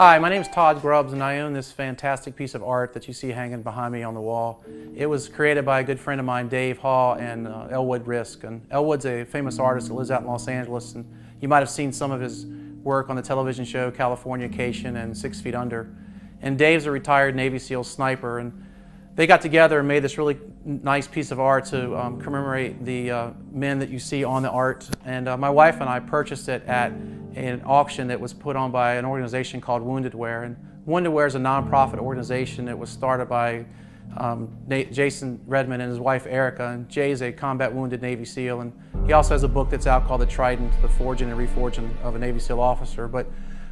Hi, my name is Todd Grubbs, and I own this fantastic piece of art that you see hanging behind me on the wall. It was created by a good friend of mine, Dave Hall, and Elwood Risk. And Elwood's a famous artist that lives out in Los Angeles, and you might have seen some of his work on the television show Californication and 6 Feet Under. And Dave's a retired Navy SEAL sniper, and they got together and made this really nice piece of art to commemorate the men that you see on the art. And my wife and I purchased it at an auction that was put on by an organization called Wounded Wear. And Wounded Wear is a nonprofit organization that was started by Jason Redman and his wife Erica. And Jay's a combat wounded Navy SEAL, and he also has a book that's out called The Trident, the forging and reforging of a Navy SEAL officer. But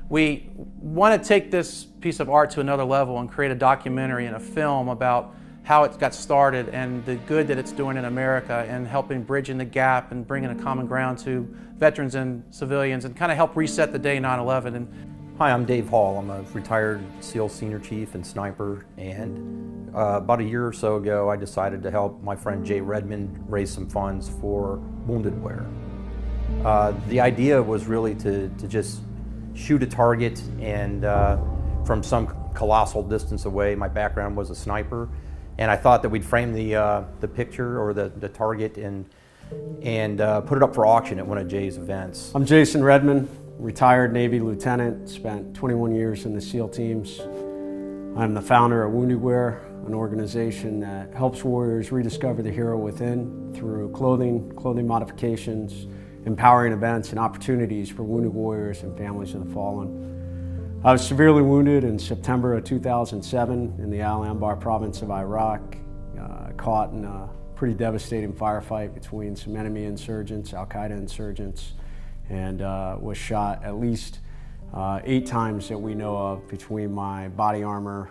we want to take this piece of art to another level and create a documentary and a film about how it got started and the good that it's doing in America, and helping bridging the gap and bringing a common ground to veterans and civilians, and kind of help reset the day 9/11. Hi, I'm Dave Hall. I'm a retired SEAL senior chief and sniper, and about a year or so ago I decided to help my friend Jay Redman raise some funds for Wounded Wear. The idea was really to just shoot a target, and from some colossal distance away. My background was a sniper, and I thought that we'd frame the picture or the target and put it up for auction at one of Jay's events. I'm Jason Redman, retired Navy lieutenant, spent 21 years in the SEAL teams. I'm the founder of Wounded Wear, an organization that helps warriors rediscover the hero within through clothing modifications, empowering events and opportunities for wounded warriors and families of the fallen. I was severely wounded in September of 2007 in the Al-Anbar province of Iraq, caught in a pretty devastating firefight between some enemy insurgents, Al-Qaeda insurgents, and was shot at least 8 times that we know of between my body armor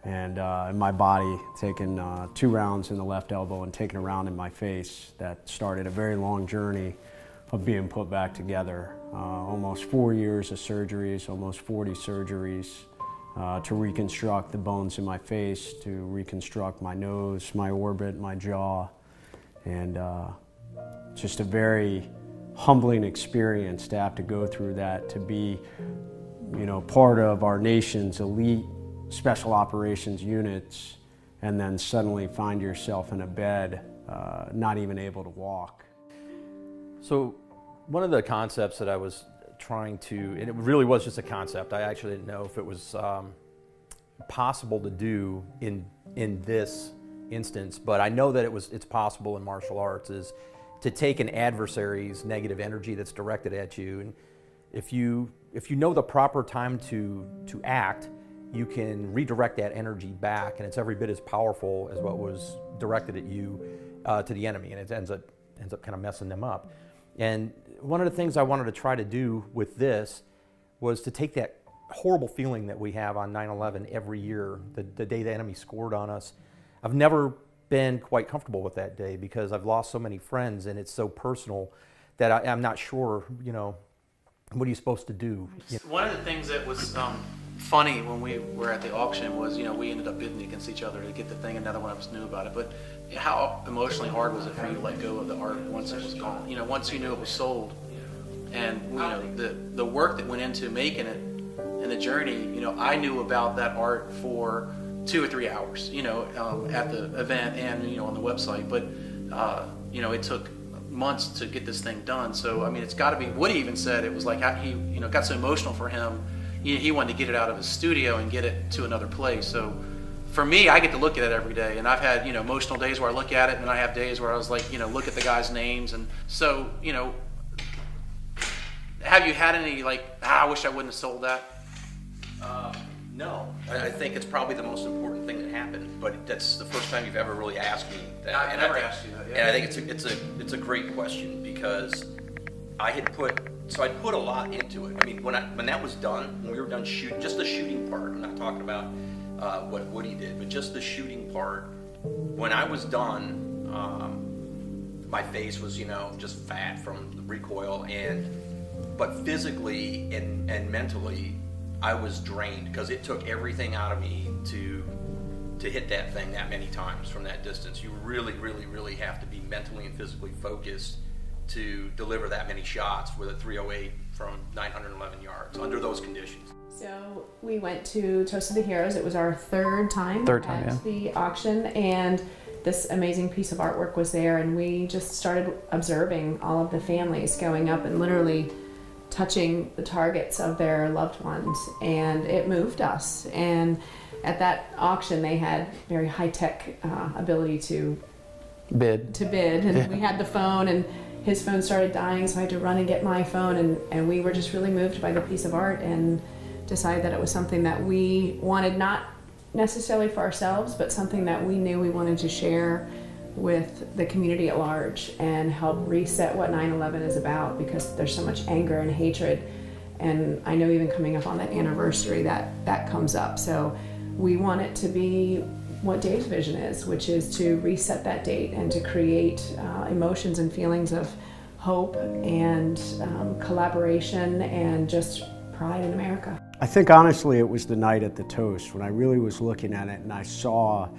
and my body, taking 2 rounds in the left elbow and taking a round in my face. That started a very long journey of being put back together. Almost 4 years of surgeries, almost 40 surgeries to reconstruct the bones in my face, to reconstruct my nose, my orbit, my jaw, and just a very humbling experience to have to go through that, to be, part of our nation's elite special operations units, and then suddenly find yourself in a bed, not even able to walk. So one of the concepts that I was trying to, and it really was just a concept, I actually didn't know if it was possible to do in this instance, but I know that it's possible in martial arts, is to take an adversary's negative energy that's directed at you, and if you know the proper time to act, you can redirect that energy back, and it's every bit as powerful as what was directed at you to the enemy, and it ends up kind of messing them up. And one of the things I wanted to try to do with this was to take that horrible feeling that we have on 9/11 every year, the day the enemy scored on us. I've never been quite comfortable with that day because I've lost so many friends, and it's so personal that I'm not sure, what are you supposed to do? One of the things that was funny when we were at the auction was, we ended up bidding against each other to get the thing, and neither one of us knew about it. But how emotionally hard was it for you to let go of the art once it was gone? Once you knew it was sold, and the work that went into making it and the journey. I knew about that art for 2 or 3 hours, at the event and on the website. But it took months to get this thing done. So it's got to be. Woody even said it was like he got so emotional for him. He wanted to get it out of his studio and get it to another place. So for me, I get to look at it every day, and I've had emotional days where I look at it, and I have days where I was like, look at the guys' names. And so have you had any I wish I wouldn't have sold that? No, I think it's probably the most important thing that happened, but that's the first time you've ever really asked me that. I never asked you that. Yeah. And I think it's a great question, because I'd put a lot into it. When that was done, when we were done shooting, just the shooting part, I'm not talking about what Woody did, but just the shooting part, when I was done, my face was, just fat from the recoil, but physically and mentally, I was drained, because it took everything out of me to hit that thing that many times from that distance. You really, really, really have to be mentally and physically focused to deliver that many shots with a .308 from 911 yards under those conditions. So we went to Toast of the Heroes. It was our third time at the auction, and this amazing piece of artwork was there, and we just started observing all of the families going up and literally touching the targets of their loved ones, and it moved us. And at that auction they had very high-tech ability to bid, and we had the phone, and his phone started dying, so I had to run and get my phone, and we were just really moved by the piece of art and decided that it was something that we wanted, not necessarily for ourselves, but something that we knew we wanted to share with the community at large and help reset what 9/11 is about, because there's so much anger and hatred, and I know even coming up on that anniversary that comes up. So we want it to be what Dave's vision is, which is to reset that date and to create emotions and feelings of hope and collaboration and just pride in America. I think honestly it was the night at the Toast when I really was looking at it and I saw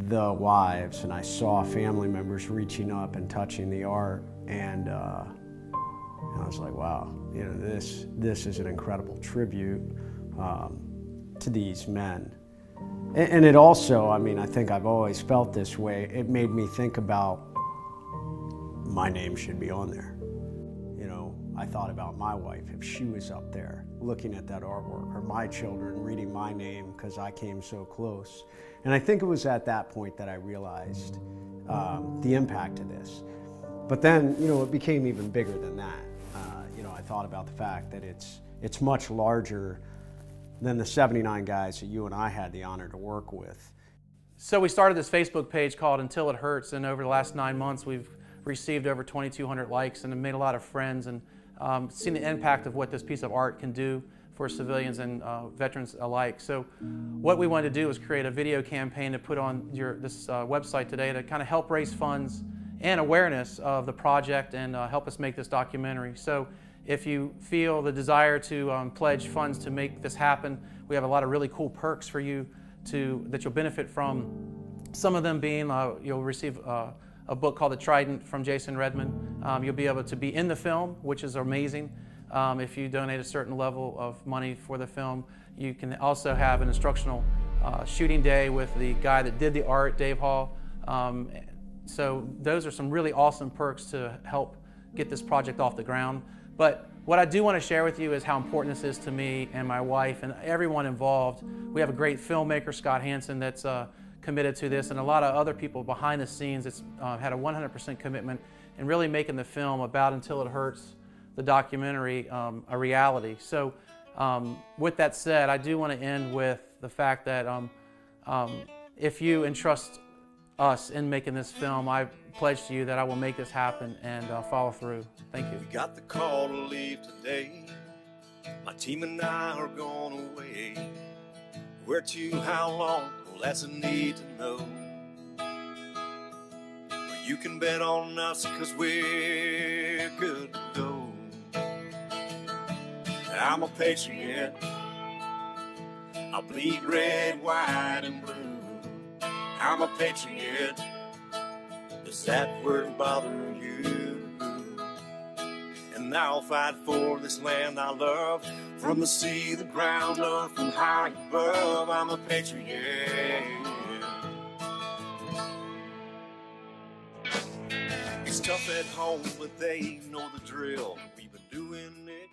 the wives and I saw family members reaching up and touching the art, and I was like, wow, you know, this is an incredible tribute to these men. And it also, I mean, I think I've always felt this way, it made me think about my name should be on there. You know, I thought about my wife, if she was up there looking at that artwork, or my children reading my name because I came so close. And I think it was at that point that I realized the impact of this. But then, you know, it became even bigger than that. You know, I thought about the fact that it's much larger than the 79 guys that you and I had the honor to work with. So we started this Facebook page called UntilitHurts, and over the last 9 months we've received over 2,200 likes and have made a lot of friends, and seen the impact of what this piece of art can do for civilians and veterans alike. So what we wanted to do was create a video campaign to put on this website today to kind of help raise funds and awareness of the project and help us make this documentary. So if you feel the desire to pledge funds to make this happen, we have a lot of really cool perks for you that you'll benefit from. Some of them being you'll receive a book called The Trident from Redman. You'll be able to be in the film, which is amazing. If you donate a certain level of money for the film, you can also have an instructional shooting day with the guy that did the art, Dave Hall. So those are some really awesome perks to help get this project off the ground. But what I do want to share with you is how important this is to me and my wife and everyone involved. We have a great filmmaker, Scott Hansen, that's committed to this, and a lot of other people behind the scenes that's had a 100% commitment in really making the film about Until It Hurts, the documentary, a reality. So with that said, I do want to end with the fact that if you entrust us in making this film, I pledge to you that I will make this happen and follow through. Thank you. We got the call to leave today. My team and I are going away. Where to, how long? Well, that's a need to know. But you can bet on us, 'cause we're good to go. I'm a patriot. I bleed red, white, and blue. I'm a patriot. Does that word bother you? And I'll fight for this land I love, from the sea, the ground, or from high above. I'm a patriot. It's tough at home, but they know the drill. We've been doing it